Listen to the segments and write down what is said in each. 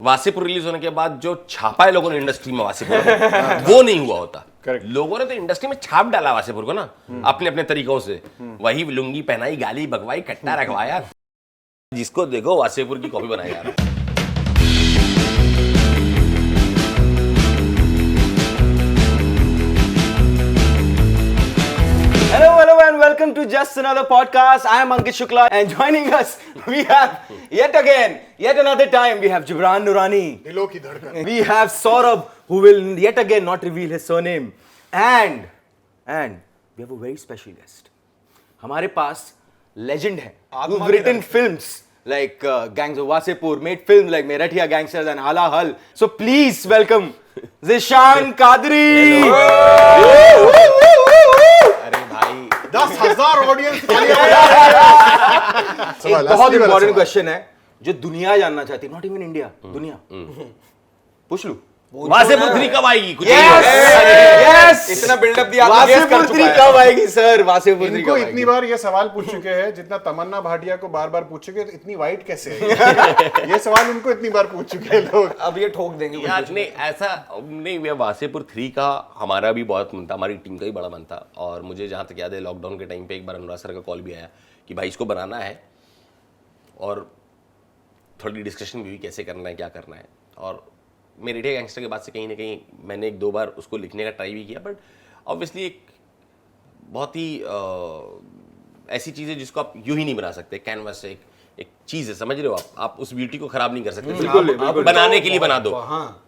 Wasseypur release होने के बाद जो छापा है लोगों ने इंडस्ट्री में वासेपुर वो नहीं हुआ होता। लोगों ने तो इंडस्ट्री में छाप डाला वासेपुर को ना अपने अपने तरीकों से। वही लुंगी पहनाई, गाली बकवाई, कट्टा रखवाया, जिसको देखो वासेपुर की कॉपी बनाई यार। Hello and welcome to Just Another Podcast. I am Ankit Shukla and joining us we have yet another time we have Jibran Nurani. दिलों की धड़कन. We have Saurabh who will yet again not reveal his surname. And we have a very special guest. हमारे पास legend है. Who've written films like Gangs of Wasepur, made films like Merathia Gangsters and Hala Hal. So please welcome Zishan Kadri. अरे भाई 10,000 audience एक बहुत important question है जो दुनिया जानना चाहती है, नॉट इवन इंडिया, दुनिया। पूछ लूं? वासेपुर 3 कब आएगी? कुछ यस, इतना बिल्डअप दिया, वासेपुर 3 कब आएगी सर? वासेपुर 3 इनको कब इतनी आएगी? बार ये सवाल पूछ चुके हैं जितना तमन्ना भाटिया को बार बार पूछ चुके हैं, इतनी वाइट कैसे है? ये सवाल इनको इतनी बार पूछ चुके हैं लोग। अब ये ठोक देंगे यार नहीं, ऐसा नहीं। वासेपुर 3 का हमारा भी बहुत मन था, हमारी टीम का भी बड़ा मन था। और मुझे जहाँ तक याद है लॉकडाउन के टाइम पे एक बार अनुराग सर का कॉल भी आया कि भाई इसको बनाना है, और थोड़ी डिस्कशन भी हुई कैसे करना है, क्या करना है। और मेरेठिया गैंगस्टर के बाद से कहीं ना कहीं मैंने 1-2 बार उसको लिखने का ट्राई भी किया, बट ऑब्वियसली एक बहुत ही ऐसी चीज़ है जिसको आप यूं ही नहीं बना सकते। कैनवस एक चीज़ है, समझ रहे हो आप उस ब्यूटी को खराब नहीं कर सकते। आप बनाने के लिए बना दो।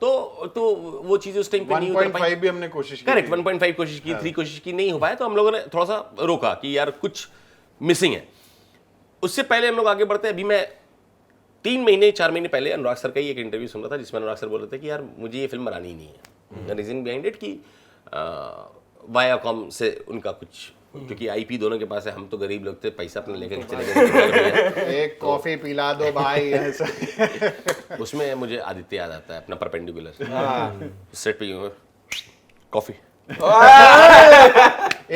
तो वो चीज़ उस टाइम पे नहीं हो पाई। 1.5 भी हमने कोशिश की। करेक्ट, 1.5 कोशिश की, 3 कोशिश की, नहीं हो पाया। तो हम लोगों ने थोड़ा सा रोका कि यार कुछ मिसिंग है। उससे पहले हम लोग आगे बढ़ते हैं। अभी मैं 4 महीने पहले अनुराग सर का ही एक इंटरव्यू सुन रहा था जिसमें अनुराग सर बोल रहे थे कि यार मुझे ये फिल्म बनानी ही नहीं है। रीजन बिहाइंड इट कि वायाकॉम से उनका कुछ, क्योंकि आईपी दोनों के पास है, हम तो गरीब लोग थे, पैसा अपने लेकर चले गए। एक कॉफी पिला दो भाई ऐसा। उसमें मुझे आदित्य याद आता है, अपना परपेंडिकुलर सेट पे कॉफी।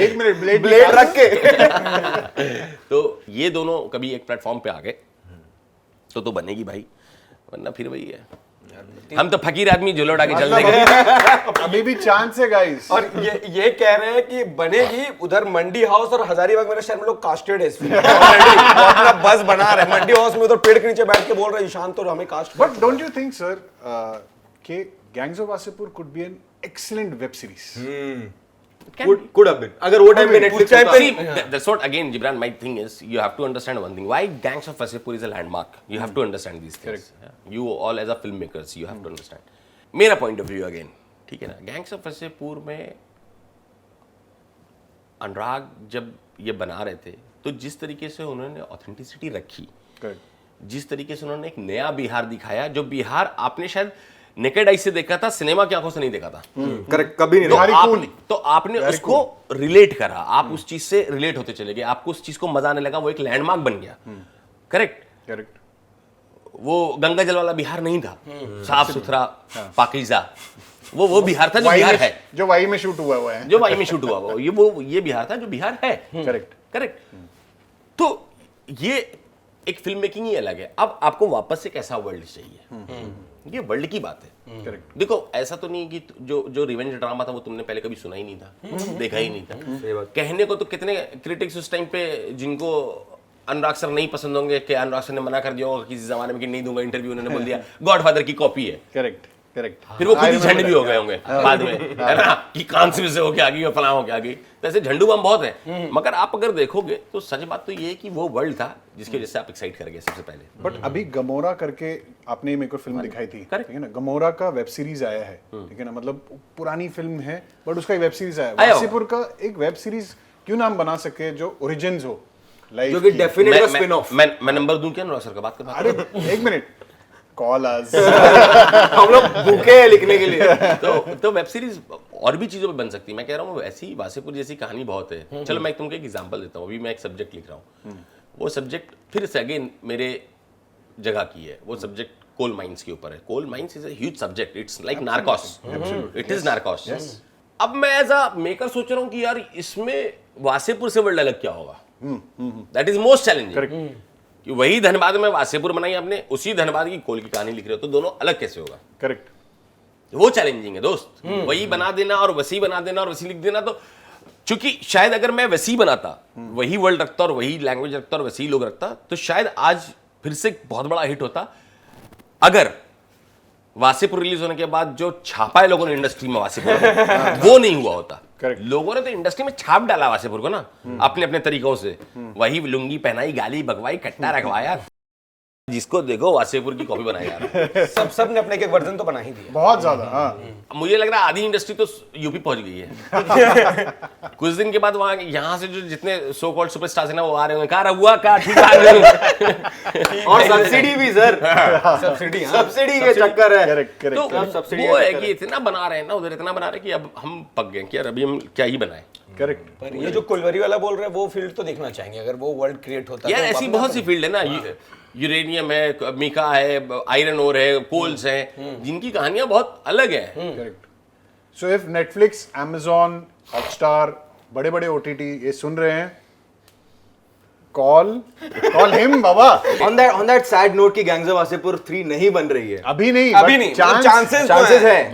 1 मिनट, ब्लेड रख के। तो ये दोनों कभी एक प्लेटफॉर्म पे आ गए तो बनेगी भाई, वरना फिर वही है। हम तो फकीर आदमी झोला उठा के चल देंगे। अभी भी चांस है गाइस। और ये कह रहे हैं कि बनेगी। उधर मंडी हाउस और हजारीबाग मेरे शहर में लोग कास्टेड है इसमें। अपना बस बना रहे मंडी हाउस में, उधर पेड़ के नीचे बैठ के बोल रहे हैं ईशान तो हमें cast. But don't you think sir कि gangs of Wasseypur could be an excellent web series? Could have been. अगर वो टाइम पे Netflix होता। See, that's what again, Gibran, my thing is you have to understand one thing. Why Gangs of Wasepur is a landmark? You have to understand these things. You all as a filmmakers, you have to understand. मेरा point of view again, ठीक है ना? Gangs of Wasepur में अनुराग जब ये बना रहे थे तो जिस तरीके से उन्होंने ऑथेंटिसिटी रखी, जिस तरीके से उन्होंने एक नया बिहार दिखाया, जो बिहार आपने शायद नेकेड आई से देखा था, सिनेमा की आंखों से नहीं देखा था। करेक्ट, कभी नहीं। तो आपने उसको रिलेट करा, आप उस चीज से रिलेट होते चले गए, आपको उस चीज को मजा आने लगा, वो एक लैंडमार्क बन गया। करेक्ट। वो गंगा जल वाला बिहार नहीं था, साफ सुथरा पाकीज़ा। वो बिहार था जो बिहार है, जो वाई में शूट हुआ है, जो वाई में शूट हुआ वो ये बिहार था जो बिहार है। करेक्ट। तो ये एक फिल्म मेकिंग ही अलग है। अब आपको वापस एक ऐसा वर्ल्ड चाहिए, ये वर्ल्ड की बात है। करेक्ट। देखो ऐसा तो नहीं कि जो रिवेंज ड्रामा था वो तुमने पहले कभी सुना ही नहीं था, देखा ही नहीं था। कहने को तो कितने क्रिटिक्स उस टाइम पे जिनको अनुराग सर नहीं पसंद होंगे कि अनुराग सर ने मना कर दिया होगा किसी जमाने में कि नहीं दूंगा इंटरव्यू, उन्होंने बोल दिया गॉडफादर की कॉपी है। करेक्ट। फिर वो खुद ही झंड भी हो गए होंगे बाद में, है ना, कि कांस से होके आ गई और फलां होके आ गई। तो ऐसे झंडू बम बहुत है, मगर आप अगर देखोगे तो सच बात तो ये है कि वो वर्ल्ड था जिसकी वजह से आप एक्साइट कर गए सबसे पहले। बट अभी गमोरा करके आपने मेरे को फिल्म दिखाई थी, ठीक है ना? गमोरा का वेब सीरीज आया है, ठीक है ना? मतलब पुरानी फिल्म है बट उसका एक वेब सीरीज आया है। वासेपुर का एक वेब सीरीज क्यों नाम बना सके जो ओरिजिन्स हो, जो कि डेफिनेट स्पिन ऑफ। मैं नंबर दूं क्या अनुराग सर का? बात कर। अरे 1 मिनट, कॉल अस। हम लोग भूखे हैं लिखने के लिए। तो वेब सीरीज और भी चीजों पे बन सकती है। मैं कह रहा हूँ ऐसी वासेपुर जैसी कहानी बहुत है। चलो मैं तुमको एक एग्जांपल देता हूँ। अभी मैं एक सब्जेक्ट लिख रहा हूँ, वो सब्जेक्ट फिर से अगेन मेरे जगह की है। वो सब्जेक्ट कोल माइंस के ऊपर है। Coal mines is a huge subject, it's like narcos, it is narcos. अब मैं एज अ मेकर सोच रहा हूँ कि यार इसमें वासेपुर से वर्ल्ड अलग क्या होगा, दैट इज मोस्ट चैलेंजिंग। कि वही धनबाद में वासेपुर बनाई आपने, उसी धनबाद की कोल की कहानी लिख रहे हो, तो दोनों अलग कैसे होगा? करेक्ट। वो चैलेंजिंग है दोस्त। वही बना देना और वसी बना देना और वसी लिख देना, तो चूंकि शायद अगर मैं वसी बनाता, वही वर्ल्ड रखता और वही लैंग्वेज रखता और वसी लोग रखता, तो शायद आज फिर से एक बहुत बड़ा हिट होता। अगर वासेपुर रिलीज होने के बाद जो छापा है लोगों ने इंडस्ट्री में वासेपुर में, वो नहीं हुआ होता। Correct. लोगों ने तो इंडस्ट्री में छाप डाला वासेपुर को ना, अपने अपने तरीकों से। वही लुंगी पहनाई, गाली बकवाई, कट्टा रखवाया, जिसको देखो वासेपुर की कॉपी बनाई जा रहा है। सब ने अपने एक वर्जन तो बना ही दिया। बहुत ज्यादा। हाँ, मुझे लग रहा है आधी इंडस्ट्री तो यूपी पहुंच गई है। कुछ दिन के बाद वहां यहाँ से जो जितने सो कॉल्ड सुपरस्टार्स हैं ना, वो आ रहे होंगे, कहा हुआ का ठीक है। और सब्सिडी भी सर, सब्सिडी सब्सिडी के चक्कर है। Correct correct. तो सब्सिडी वो का है चक्कर कि इतना बना रहे हैं ना, उधर इतना बना रहे हैं कि अब हम पक गए कि यार अभी हम क्या ही बनाए। करेक्ट। पर ये जो कुलवरी वाला बोल रहे हैं, वो फील्ड तो देखना चाहेंगे, अगर वो वर्ल्ड क्रिएट होता यार तो ऐसी अपना बहुत सी फील्ड है ना, यूरेनियम है, मीका है, आयरन ओर है, कोल्स हैं, जिनकी कहानियां बहुत अलग है। Correct. So if Netflix, Amazon, Hotstar, बड़े बड़े OTT ये सुन रहे हैं, call him Baba. On that sad note कि गैंग्स ऑफ वासेपुर 3 नहीं बन रही है। अभी नहीं, चांसेस है,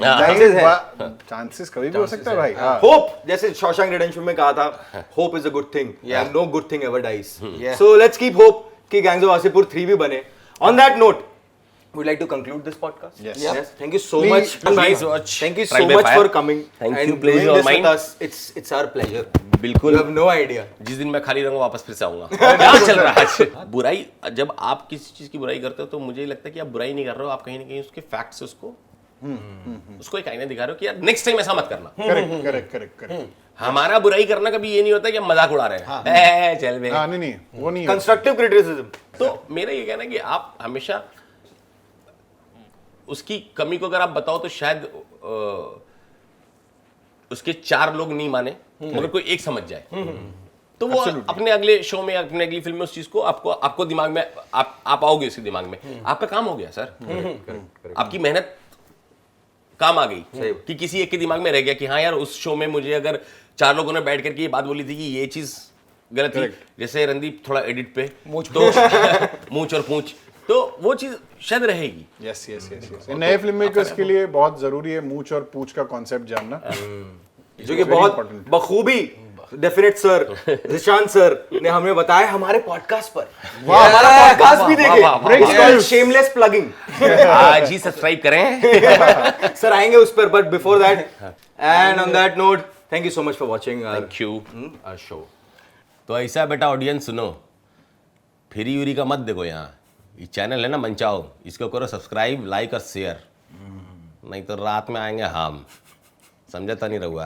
चांसेस कभी भी हो सकता है भाई। हाँ। होप, जैसे शॉशैंक रिडेम्पशन में कहा था, hope is a good thing and no good thing ever dies. So let's keep hope कि गैंग्स ऑफ वासेपुर 3 भी बने। On that note we'd like to conclude this podcast. Yes. Thank you so Please, much. please watch Thank you so Trial by much Fire. for coming. Thank and you, pleasure doing all this mine. with us. It's our pleasure. बिल्कुल। You have no idea. जिस दिन मैं खाली रहूंगा वापस फिर से आऊंगा। क्या चल रहा है आज? बुराई, जब आप किसी चीज की बुराई करते हो तो मुझे लगता है कि आप बुराई नहीं कर रहे हो, आप कहीं ना कहीं उसके फैक्ट से उसको एक आईना दिखा रहे हो कि यार नेक्स्ट टाइम ऐसा मत करना। करेक्ट। हमारा बुराई करना कभी ये नहीं होता कि हम मजाक उड़ा रहे हैं। चल बे। हाँ, नहीं वो नहीं है। Constructive criticism. तो मेरा ये कहना है कि आप हमेशा उसकी कमी को अगर आप बताओ तो शायद उसके 4 लोग नहीं माने, मगर कोई एक समझ जाए, तो वो अपने अगले शो में, अपने अगली फिल्म में उस चीज को आपको दिमाग में आप आओगे उसके दिमाग में, आपका काम हो गया सर। आपकी मेहनत काम आ गई कि किसी एक के दिमाग में रह गया कि हाँ यार उस शो में मुझे अगर 4 लोगों ने बैठ करके ये बात बोली थी कि ये चीज गलत थी, जैसे रणदीप थोड़ा एडिट पे मूंछ और पूंछ, तो वो चीज शायद रहेगी। यस। नए फिल्म मेकर्स के लिए बहुत जरूरी है मूंछ और पूंछ का कॉन्सेप्ट जानना, जो कि बहुत बखूबी डेफिनेट सर, जिशान सर ने हमें बताया हमारे पॉडकास्ट पर। हमारा पॉडकास्ट भी देखें, शेमलेस प्लगिंग। आज ही सब्सक्राइब करें। सर आएंगे उस पर, but before that and on that note, thank you so much for watching thank you our show. तो ऐसा बेटा ऑडियंस सुनो, फ्री यूरी का मत देखो, यहाँ ये चैनल है ना मंचाओ, इसको करो सब्सक्राइब, लाइक और शेयर, नहीं तो रात में आएंगे हम, समझता नहीं रहुआ।